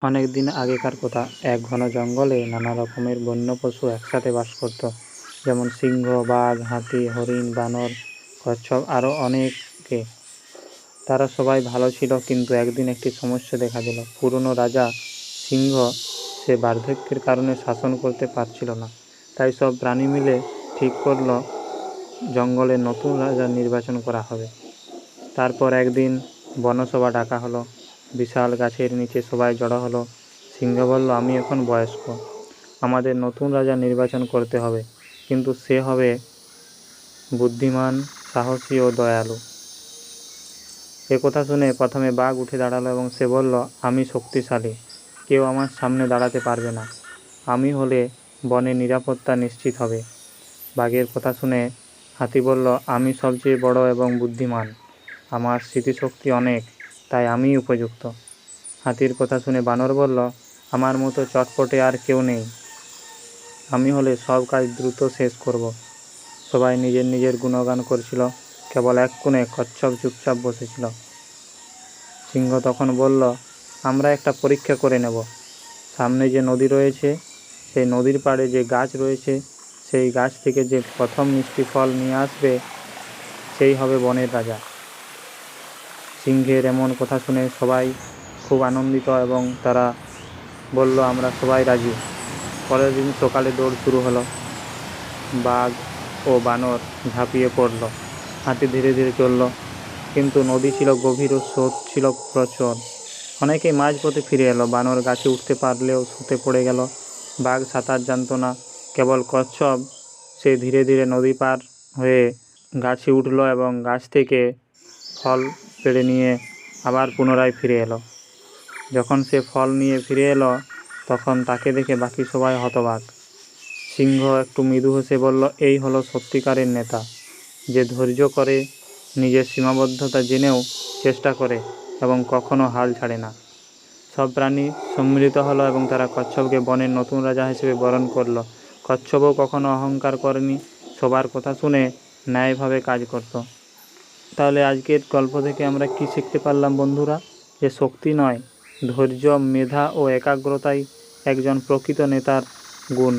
অনেক দিন আগেকার কথা। এক ঘন জঙ্গলে নানা রকমের বন্য পশু একসাথে বাস করত। যেমন সিংহ, বাঘ, হাতি, হরিণ, বানর, কচ্ছপ আরও অনেকে। তারা সবাই ভালো ছিল, কিন্তু একদিন একটি সমস্যা দেখা দিল। পুরনো রাজা সিংহ, সে বার্ধক্যের কারণে শাসন করতে পারছিল না। তাই সব প্রাণী মিলে ঠিক করল জঙ্গলে নতুন রাজা নির্বাচন করা হবে। তারপর একদিন বনসভা ডাকা হলো। বিশাল গাছের নিচে সবাই জড়ো হলো। সিংহ বলল, আমি এখন বয়স্ক, আমাদের নতুন রাজা নির্বাচন করতে হবে, কিন্তু সে হবে বুদ্ধিমান, সাহসী ও দয়ালু। এ কথা শুনে প্রথমে বাঘ উঠে দাঁড়ালো এবং সে বলল, আমি শক্তিশালী, কেউ আমার সামনে দাঁড়াতে পারবে না। আমি হলে বনে নিরাপত্তা নিশ্চিত হবে। বাঘের কথা শুনে হাতি বলল, আমি সবচেয়ে বড় এবং বুদ্ধিমান, আমার স্মৃতিশক্তি অনেক, তাই আমিই উপযুক্ত। হাতির কথা শুনে বানর বলল, আমার মতো চটপটে আর কেউ নেই, আমি হলে সব কাজ দ্রুত শেষ করব। সবাই নিজের নিজের গুণগান করছিল, কেবল এক কোণে কচ্ছপ চুপচাপ বসেছিল। সিংহ তখন বলল, আমরা একটা পরীক্ষা করে নেব। সামনে যে নদী রয়েছে, সেই নদীর পাড়ে যে গাছ রয়েছে, সেই গাছ থেকে যে প্রথম মিষ্টি ফল নিয়ে আসবে, সেই হবে বনের রাজা। সিংহের এমন কথা শুনে সবাই খুব আনন্দিত এবং তারা বলল, আমরা সবাই রাজি। পরের দিন সকালে দৌড় শুরু হলো। বাঘ ও বানর ঝাঁপিয়ে পড়ল, হাতি ধীরে ধীরে চলল, কিন্তু নদী ছিল গভীর ও স্রোত ছিল প্রচুর। অনেকেই মাঝপথে ফিরে এলো। বানর গাছে উঠতে পারলেও শুতে পড়ে গেল। বাঘ সাঁতার জানত না। কেবল কচ্ছপ, সে ধীরে ধীরে নদী পার হয়ে গাছে উঠল এবং গাছ থেকে ফল পেড়ে নিয়ে আবার পুনরায় ফিরে এলো। যখন সে ফল নিয়ে ফিরে এলো, তখন তাকে দেখে বাকি সবাই হতবাক। সিংহ একটু মৃদু হেসে বলল, এই হলো সত্যিকারের নেতা, যে ধৈর্য করে, নিজের সীমাবদ্ধতা জেনেও চেষ্টা করে এবং কখনো হাল ছাড়ে না। সব প্রাণী সম্মিলিত হলো এবং তারা কচ্ছপকে বনের নতুন রাজা হিসেবে বরণ করলো। কচ্ছপও কখনো অহংকার করেনি, সবার কথা শুনে ন্যায়ভাবে কাজ করত। তাহলে আজকের গল্প থেকে আমরা কি শিখতে পারলাম বন্ধুরা? যে শক্তি নয়, ধৈর্য, মেধা ও একাগ্রতাই একজন প্রকৃত নেতার গুণ।